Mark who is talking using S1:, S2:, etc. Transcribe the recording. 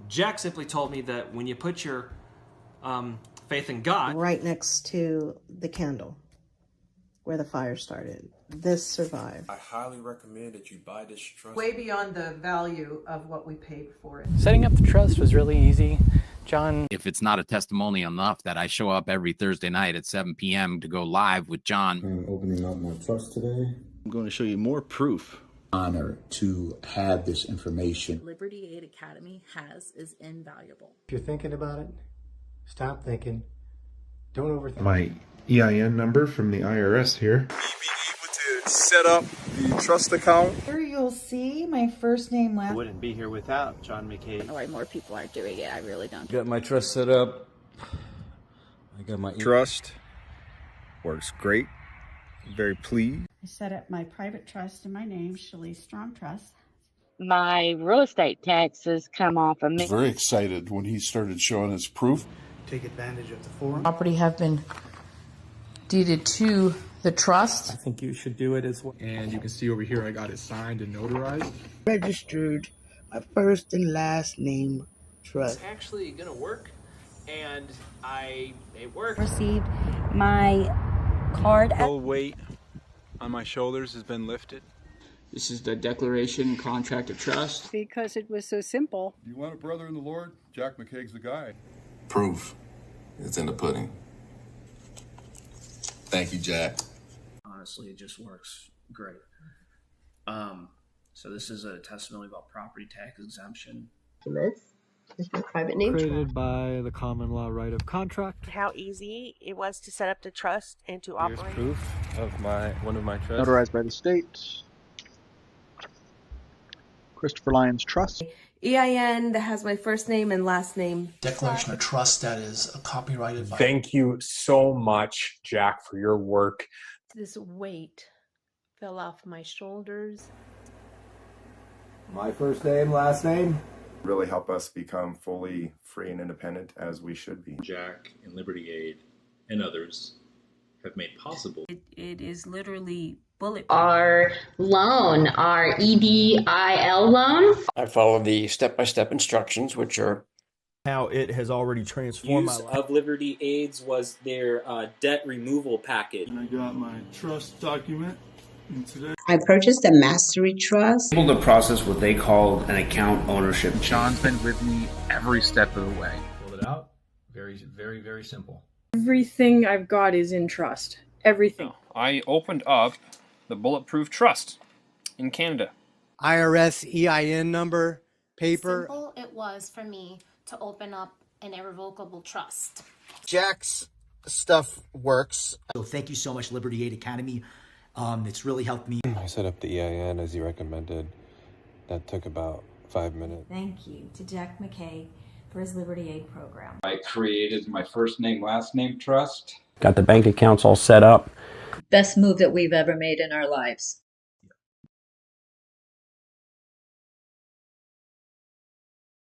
S1: Jack simply told me that when you put your faith in God...
S2: Right next to the candle where the fire started. This survived.
S3: I highly recommend that you buy this trust.
S4: Way beyond the value of what we paid for it.
S5: Setting up the trust was really easy. John...
S6: If it's not a testimonial enough that I show up every Thursday night at 7 p.m. to go live with John.
S7: I'm opening up my trust today.
S8: I'm going to show you more proof.
S7: Honor to have this information.
S9: Liberty Aid Academy is invaluable.
S10: If you're thinking about it, stop thinking. Don't overthink.
S11: My EIN number from the IRS here.
S12: Being able to set up the trust account.
S13: Here you'll see my first name, last.
S14: I wouldn't be here without John McKay.
S9: I don't know why more people aren't doing it. I really don't.
S15: Got my trust set up. I got my
S12: trust. Works great. Very pleased.
S13: I set up my private trust in my name, Shelley Strong Trust.
S16: My real estate taxes come off of me.
S17: I was very excited when he started showing us proof.
S10: Take advantage of the forum.
S18: Property have been deeded to the trust.
S19: I think you should do it as well.
S11: And you can see over here I got it signed and notarized.
S20: Registered my first and last name trust.
S1: It's actually gonna work, and it worked.
S3: Received my card.
S12: The weight on my shoulders has been lifted.
S5: This is the declaration contract of trust.
S7: Because it was so simple.
S17: You want a brother in the Lord? Jack McKaig's the guy.
S3: Proof is in the pudding. Thank you, Jack.
S4: Honestly, it just works great. So this is a testimony about property tax exemption.
S12: This is your private name
S13: created by the common law right of contract.
S15: How easy it was to set up the trust and to operate.
S8: Here's proof of one of my trusts.
S11: Notarized by the state. Christopher Lyons Trust.
S19: EIN that has my first name and last name.
S6: Declaration of trust that is copyrighted by...
S1: Thank you so much, Jack, for your work.
S14: This weight fell off my shoulders.
S18: My first name, last name.
S3: Really help us become fully free and independent as we should be.
S8: Jack and Liberty Aid and others have made possible.
S14: It is literally bulletproof.
S12: Our loan, our EDIL loan.
S9: I follow the step-by-step instructions, which are
S19: how it has already transformed my life.
S5: Use of Liberty Aids was their debt removal package.
S17: And I got my trust document. Today. I purchased a mastery trust.
S5: Able to process what they call an account ownership.
S6: John's been with me every step of the way.
S8: Pulled it out. Very, very, very simple.
S7: Everything I've got is in trust. Everything.
S1: I opened up the Bulletproof Trust in Canada.
S10: IRS EIN number, paper. Simple it was for me to open up an irrevocable trust.
S18: Jack's stuff works.
S6: So thank you so much, Liberty Aid Academy. It's really helped me.
S8: I set up the EIN as he recommended. That took about 5 minutes.
S3: Thank you to Jack McKay for his Liberty Aid program.
S5: I created my first name, last name trust.
S9: got the bank accounts all set up.
S7: Best move that we've ever made in our lives.